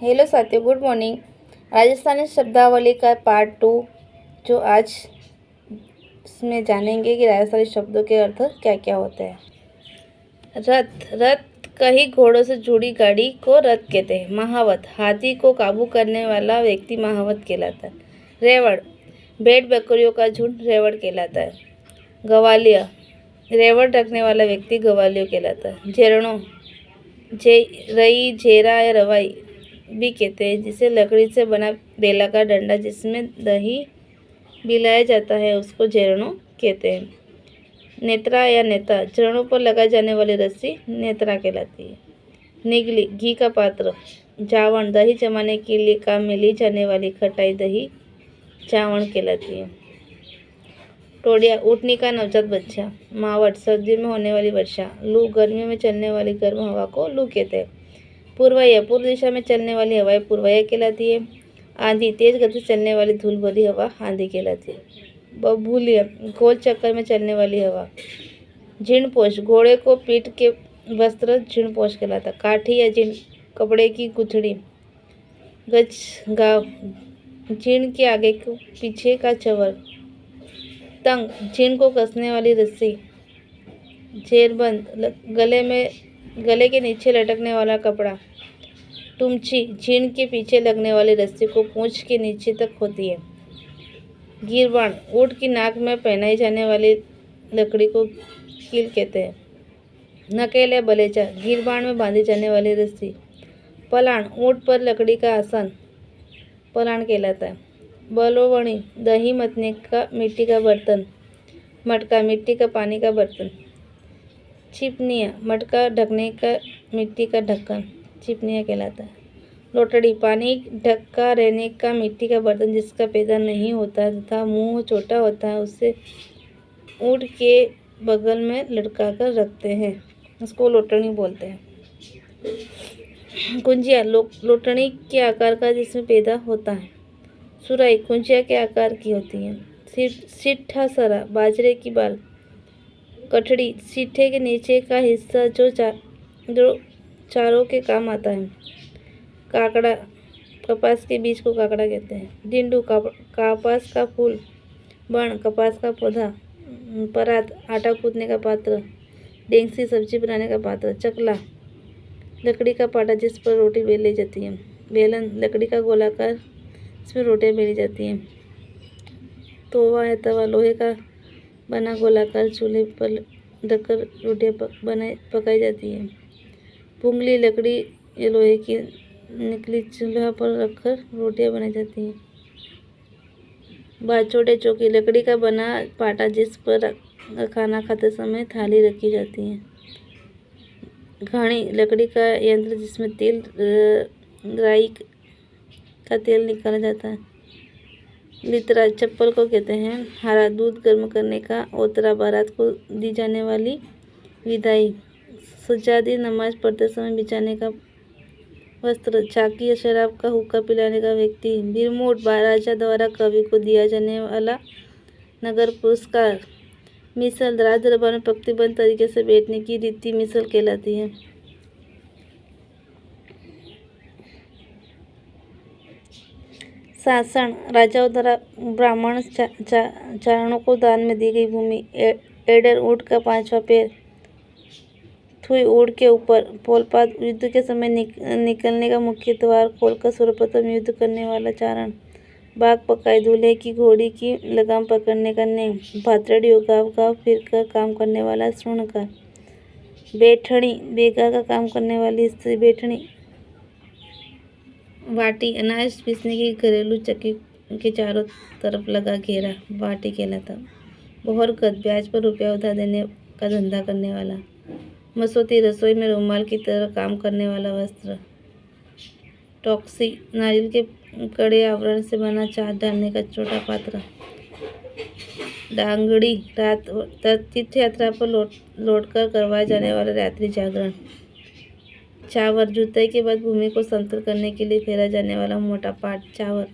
Hello साथियों, good morning. Rajasthani शब्दावली का पार्ट 2 जो आज इसमें जानेंगे कि राजस्थानी शब्दों के अर्थ क्या क्या होते हैं। रथ, रथ कई घोड़ों से जुड़ी गाड़ी को रथ कहते हैं। महावत, हाथी को काबू करने वाला व्यक्ति महावत कहलाता है। रेवड़, भेड़ बकरियों का झुंड रेवड़ कहलाता है। गवालिया, रेवड़ रखने वाला व्यक्ति गवालियो कहलाता है। झेरणों, रई, झेरा या रवाई भी कहते हैं, जिसे लकड़ी से बना बेला का डंडा जिसमें दही बिलाया जाता है उसको झेरणों कहते हैं। नेत्रा या नेता, चरणों पर लगाई जाने वाली रस्सी नेत्रा कहलाती है। निगली, घी का पात्र। जावण, दही जमाने के लिए काम में ली जाने वाली खटाई दही जावण कहलाती है। टोडिया, ऊँटनी का नवजात बच्चा। मावट, सर्दियों में होने वाली वर्षा। लू, गर्मियों में चलने वाली गर्म हवा को लू कहते हैं। पूर्वया, पूर्व दिशा में चलने वाली हवाएं पूर्वया कहलाती है। आंधी, तेज गति से चलने वाली धूल भरी हवा आंधी कहलाती है। बबूलिया, गोल चक्कर में चलने वाली हवा। झिणपोश, घोड़े को पीठ के वस्त्र झिणपोश कहलाता है। काठी या झिण, कपड़े की गुथड़ी। गजगाव, झिण के आगे को पीछे का चवर। तंग, झिण को कसने वाली रस्सी। जेरबंद, गले के नीचे लटकने वाला कपड़ा। टुमची, झीण के पीछे लगने वाली रस्सी को पूंछ के नीचे तक होती है। गिरबान, ऊँट की नाक में पहनाई जाने वाली लकड़ी को कील कहते हैं। नकेल या बलेचा, गिरबान में बांधी जाने वाली रस्सी। पलाण, ऊँट पर लकड़ी का आसन पलाण कहलाता है। बलोवणी, दही मथने का मिट्टी का बर्तन। मटका, मिट्टी का पानी का बर्तन। छिपनिया, मटका ढकने का मिट्टी का ढक्कन छिपनिया कहलाता है। लोटड़ी, पानी ढका रहने का मिट्टी का बर्तन जिसका पैदा नहीं होता तथा मुंह छोटा होता है, उसे ऊँट के बगल में लटका कर रखते हैं, उसको लोटड़ी बोलते हैं। कुंजिया, लोटड़ी के आकार का जिसमें पैदा होता है। सुराई, कुंजिया के आकार की होती है। सिट्ठा सरा, बाजरे की बाल। कठड़ी, सीठे के नीचे का हिस्सा जो चारों के काम आता है। काकड़ा, कपास के बीज को काकड़ा कहते हैं। डिंडू, कपास का फूल। बण, कपास का पौधा। परात, आटा कूटने का पात्र। डेंगसी, सब्जी बनाने का पात्र। चकला, लकड़ी का पाटा जिस पर रोटी बेली जाती है। बेलन, लकड़ी का गोलाकार जिसमें रोटियां बेली जाती हैं। तवा या तवा, लोहे का बना गोलाकार चूल्हे पर रखकर रोटियां पकाई जाती है। पुंगली, लकड़ी या लोहे की निकली चूल्हा पर रखकर रोटियां बनाई जाती हैं। बाचोटे चौकी, लकड़ी का बना पाटा जिस पर खाना खाते समय थाली रखी जाती है। घाणी, लकड़ी का यंत्र जिसमें राई का तेल निकाला जाता है। लितरा, चप्पल को कहते हैं। हारा, दूध गर्म करने का ओतरा, बारात को दी जाने वाली विदाई। सज्जादी, नमाज पढ़ते समय बिछाने का वस्त्र। छाकी या शराब का हुक्का पिलाने का व्यक्ति। बिरमूड, राजा द्वारा कवि को दिया जाने वाला नगर पुरस्कार। मिसल, राज दरबार में पंक्तिबद्ध तरीके से बैठने की रीति मिसल कहलाती है। शासन, राजाओं द्वारा ब्राह्मण चारणों को दान में दी गई भूमि। एडर, ऊँट का 5वां पैर। थुई, ऊँट के ऊपर। पोलपात, युद्ध के समय निकलने का मुख्य द्वार खोलकर सर्वप्रथम युद्ध करने वाला चारण। बाघ पकाई, दूल्हे की घोड़ी की लगाम पकड़ने का नेम। भातड़ियों, गाँव गाँव फिरकर काम करने वाला श्रृणकार। बैठणी, बेगार का काम करने वाली स्त्री बैठणी। वाटी, अनाज पीसने की घरेलू चक्की के चारों तरफ लगा घेरा वाटी कहलाता। बोहरगत, ब्याज पर रुपया उधार देने का धंधा करने वाला। मसोती, रसोई में रुमाल की तरह काम करने वाला वस्त्र। टॉक्सी, नारियल के कड़े आवरण से बना चाट डालने का छोटा पात्र। डांगड़ी, तीर्थ यात्रा पर लौटकर करवाए जाने वाला रात्रि जागरण। चावर, जुताई के बाद भूमि को समतल करने के लिए फेरा जाने वाला मोटा पाट चावर।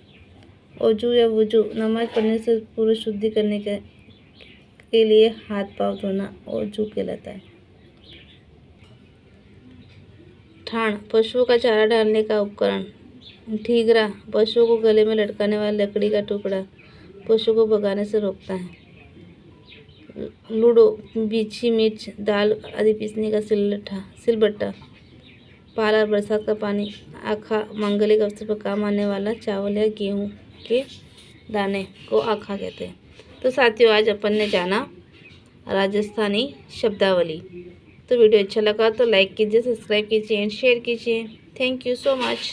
ओजू या वुजू, नमाज पढ़ने से पूर्व शुद्धि करने के लिए हाथ पांव धोना ओजू कहलाता है। ठाण, पशुओं का चारा डालने का उपकरण। ठीगरा, पशुओं को गले में लटकाने वाला लकड़ी का टुकड़ा, पशु को भगाने से रोकता है। लूडो, बीछी, मिर्च, दाल आदि पीसने का सिलबट्टा। पाला, बरसात का पानी। आखा, मांगलिक अवसर पर काम आने वाला चावल या गेहूं के दाने को आखा कहते हैं। तो साथियों, आज अपन ने जाना राजस्थानी शब्दावली। तो वीडियो अच्छा लगा तो लाइक कीजिए, सब्सक्राइब कीजिए एंड शेयर कीजिए। Thank you so much.